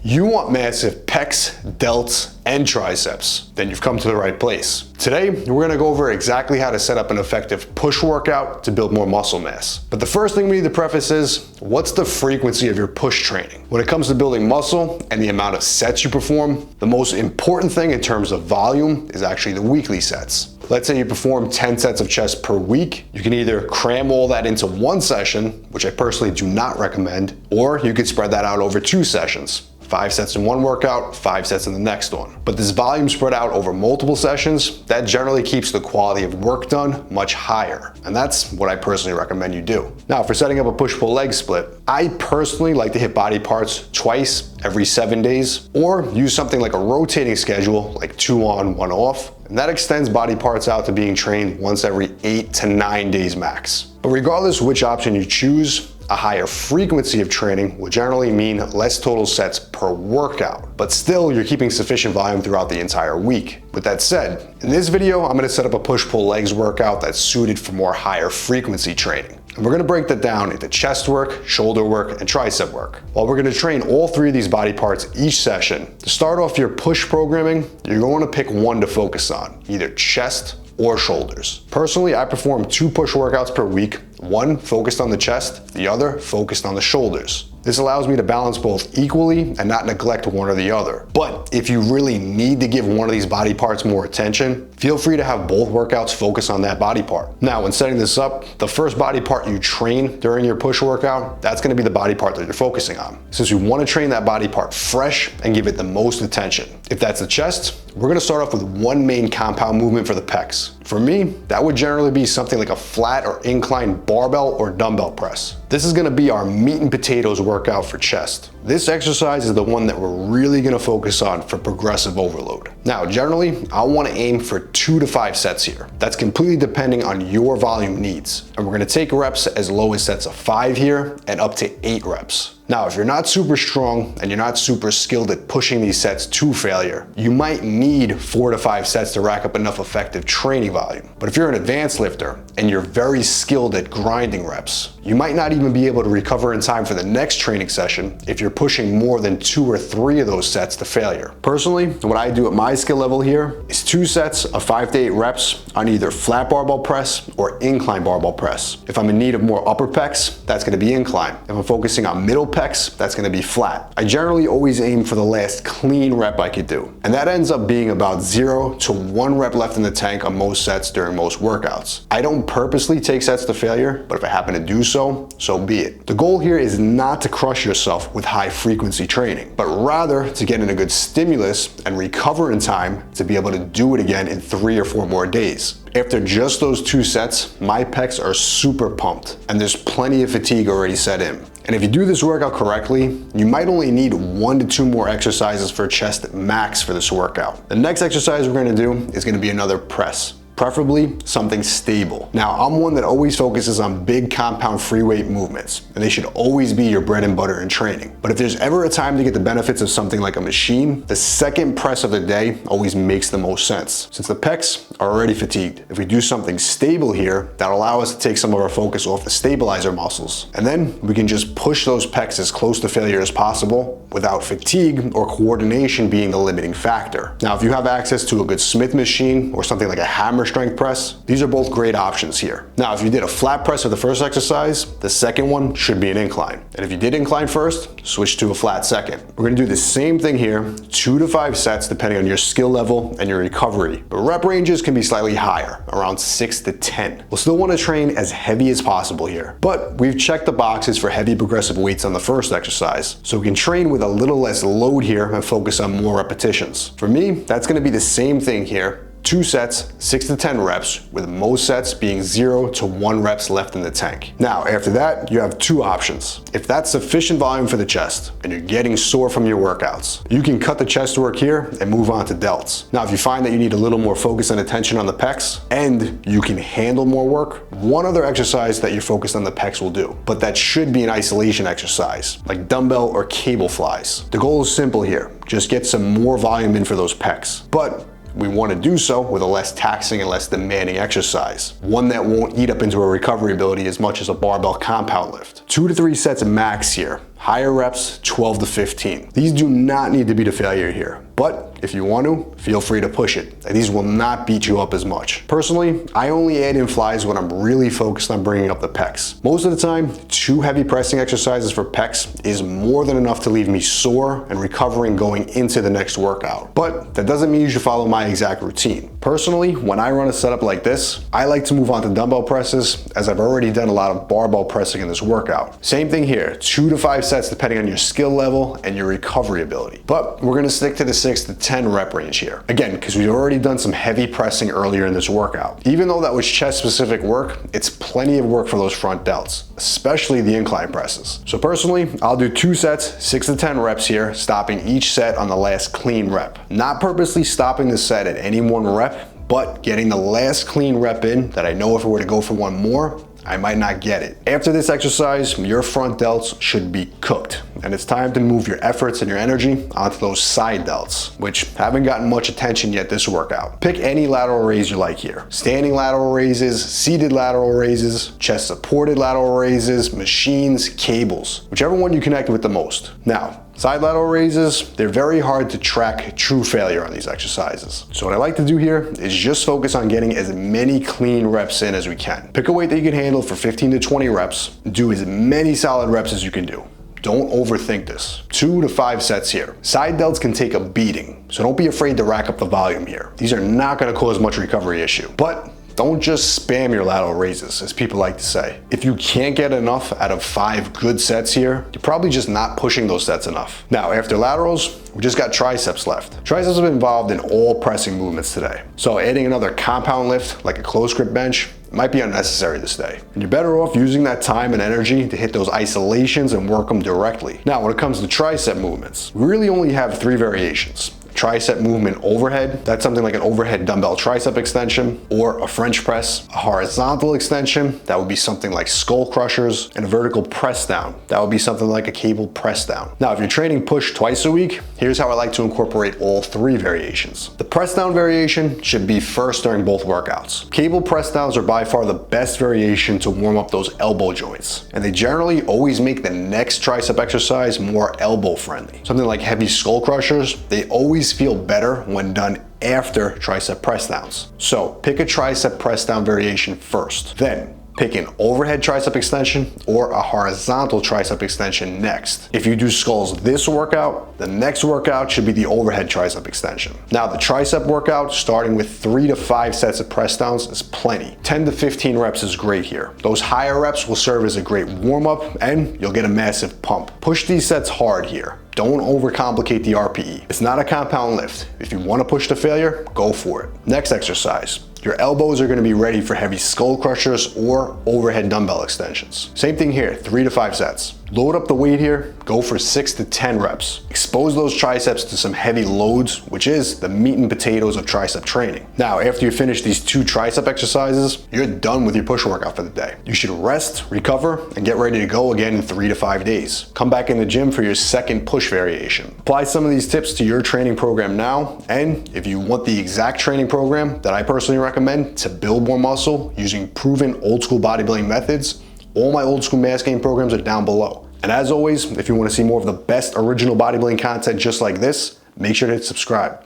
You want massive pecs, delts, and triceps, then you've come to the right place. Today, we're gonna go over exactly how to set up an effective push workout to build more muscle mass. But the first thing we need to preface is, what's the frequency of your push training? When it comes to building muscle and the amount of sets you perform, the most important thing in terms of volume is actually the weekly sets. Let's say you perform 10 sets of chest per week. You can either cram all that into one session, which I personally do not recommend, or you could spread that out over 2 sessions. 5 sets in one workout, 5 sets in the next one. But this volume spread out over multiple sessions, that generally keeps the quality of work done much higher. And that's what I personally recommend you do. Now, for setting up a push-pull leg split, I personally like to hit body parts twice every 7 days, or use something like a rotating schedule, like 2 on, 1 off. And that extends body parts out to being trained once every 8 to 9 days max. But regardless which option you choose, a higher frequency of training will generally mean less total sets per workout, but still you're keeping sufficient volume throughout the entire week. With that said, in this video, I'm going to set up a push-pull legs workout that's suited for more higher frequency training. And we're going to break that down into chest work, shoulder work, and tricep work. While we're going to train all 3 of these body parts each session, to start off your push programming, you're going to pick one to focus on, either chest or shoulders. Personally, I perform 2 push workouts per week, one focused on the chest, the other focused on the shoulders. This allows me to balance both equally and not neglect one or the other. But if you really need to give one of these body parts more attention, feel free to have both workouts focus on that body part. Now, when setting this up, the first body part you train during your push workout, that's gonna be the body part that you're focusing on, since we wanna train that body part fresh and give it the most attention. If that's the chest, we're gonna start off with one main compound movement for the pecs. For me, that would generally be something like a flat or inclined barbell or dumbbell press. This is gonna be our meat and potatoes workout for chest. This exercise is the one that we're really gonna focus on for progressive overload. Now, generally, I wanna aim for 2 to 5 sets here. That's completely depending on your volume needs. And we're gonna take reps as low as sets of 5 here and up to 8 reps. Now, if you're not super strong and you're not super skilled at pushing these sets to failure, you might need 4 to 5 sets to rack up enough effective training volume. But if you're an advanced lifter and you're very skilled at grinding reps, you might not even be able to recover in time for the next training session if you're pushing more than 2 or 3 of those sets to failure. Personally, what I do at my skill level here is 2 sets of 5 to 8 reps on either flat barbell press or incline barbell press. If I'm in need of more upper pecs, that's gonna be incline. If I'm focusing on middle pecs, that's gonna be flat. I generally always aim for the last clean rep I could do. And that ends up being about 0 to 1 rep left in the tank on most sets during most workouts. I don't purposely take sets to failure, but if I happen to do so, so be it. The goal here is not to crush yourself with high frequency training, but rather to get in a good stimulus and recover in time to be able to do it again in 3 or 4 more days. After just those 2 sets, my pecs are super pumped and there's plenty of fatigue already set in. And if you do this workout correctly, you might only need 1 to 2 more exercises for chest max for this workout. The next exercise we're gonna do is gonna be another press. Preferably something stable. Now, I'm one that always focuses on big compound free weight movements, and they should always be your bread and butter in training. But if there's ever a time to get the benefits of something like a machine, the second press of the day always makes the most sense, since the pecs are already fatigued. If we do something stable here, that'll allow us to take some of our focus off the stabilizer muscles. And then we can just push those pecs as close to failure as possible without fatigue or coordination being the limiting factor. Now, if you have access to a good Smith machine or something like a hammer strength press, these are both great options here. Now, if you did a flat press for the first exercise, the second one should be an incline. And if you did incline first, switch to a flat second. We're gonna do the same thing here, 2 to 5 sets depending on your skill level and your recovery. But rep ranges can be slightly higher, around 6 to 10. We'll still wanna train as heavy as possible here, but we've checked the boxes for heavy progressive weights on the first exercise, so we can train with a little less load here and focus on more repetitions. For me, that's gonna be the same thing here. 2 sets, 6 to 10 reps, with most sets being 0 to 1 reps left in the tank. Now, after that, you have 2 options. If that's sufficient volume for the chest, and you're getting sore from your workouts, you can cut the chest work here and move on to delts. Now, if you find that you need a little more focus and attention on the pecs, and you can handle more work, one other exercise that you're focused on the pecs will do. But that should be an isolation exercise, like dumbbell or cable flies. The goal is simple here. Just get some more volume in for those pecs. But we want to do so with a less taxing and less demanding exercise, one that won't eat up into our recovery ability as much as a barbell compound lift. 2 to 3 sets max here. higher reps, 12 to 15. These do not need to be the failure here, but if you want to, feel free to push it. These will not beat you up as much. Personally, I only add in flies when I'm really focused on bringing up the pecs. Most of the time, 2 heavy pressing exercises for pecs is more than enough to leave me sore and recovering going into the next workout. But that doesn't mean you should follow my exact routine. Personally, when I run a setup like this, I like to move on to dumbbell presses, as I've already done a lot of barbell pressing in this workout. Same thing here, 2 to 5 sets depending on your skill level and your recovery ability. But we're gonna stick to the 6 to 10 rep range here. Again, because we've already done some heavy pressing earlier in this workout. Even though that was chest specific work, it's plenty of work for those front delts, especially the incline presses. So personally, I'll do 2 sets, 6 to 10 reps here, stopping each set on the last clean rep. Not purposely stopping the set at any one rep, but getting the last clean rep in that I know if I were to go for one more, I might not get it. After this exercise, your front delts should be cooked, and it's time to move your efforts and your energy onto those side delts, which haven't gotten much attention yet this workout. Pick any lateral raise you like here. Standing lateral raises, seated lateral raises, chest supported lateral raises, machines, cables, whichever one you connect with the most. Now, side lateral raises, they're very hard to track true failure on these exercises. So what I like to do here is just focus on getting as many clean reps in as we can. Pick a weight that you can handle for 15 to 20 reps. Do as many solid reps as you can do. Don't overthink this. 2 to 5 sets here. Side delts can take a beating, so don't be afraid to rack up the volume here. These are not gonna cause much recovery issue. But don't just spam your lateral raises, as people like to say. If you can't get enough out of 5 good sets here, you're probably just not pushing those sets enough. Now, after laterals, we just got triceps left. Triceps have been involved in all pressing movements today. So adding another compound lift, like a close grip bench, might be unnecessary this day. And you're better off using that time and energy to hit those isolations and work them directly. Now, when it comes to tricep movements, we really only have 3 variations. Tricep movement overhead, that's something like an overhead dumbbell tricep extension, or a French press. A horizontal extension, that would be something like skull crushers, and a vertical press down, that would be something like a cable press down. Now, if you're training push twice a week, here's how I like to incorporate all 3 variations. The press down variation should be first during both workouts. Cable press downs are by far the best variation to warm up those elbow joints, and they generally always make the next tricep exercise more elbow friendly. Something like heavy skull crushers, they always feel better when done after tricep press downs. So pick a tricep press down variation first. Then pick an overhead tricep extension or a horizontal tricep extension next. If you do skulls this workout, the next workout should be the overhead tricep extension. Now, the tricep workout, starting with 3 to 5 sets of press downs is plenty. 10 to 15 reps is great here. Those higher reps will serve as a great warm up and you'll get a massive pump. Push these sets hard here. Don't overcomplicate the RPE. It's not a compound lift. If you want to push to failure, go for it. Next exercise. Your elbows are going to be ready for heavy skull crushers or overhead dumbbell extensions. Same thing here, 3 to 5 sets. Load up the weight here, go for 6 to 10 reps. Expose those triceps to some heavy loads, which is the meat and potatoes of tricep training. Now, after you finish these 2 tricep exercises, you're done with your push workout for the day. You should rest, recover, and get ready to go again in 3 to 5 days. Come back in the gym for your second push variation. Apply some of these tips to your training program now, and if you want the exact training program that I personally recommend to build more muscle using proven old school bodybuilding methods, all my old school mass gain programs are down below. And as always, if you want to see more of the best original bodybuilding content just like this, make sure to hit subscribe.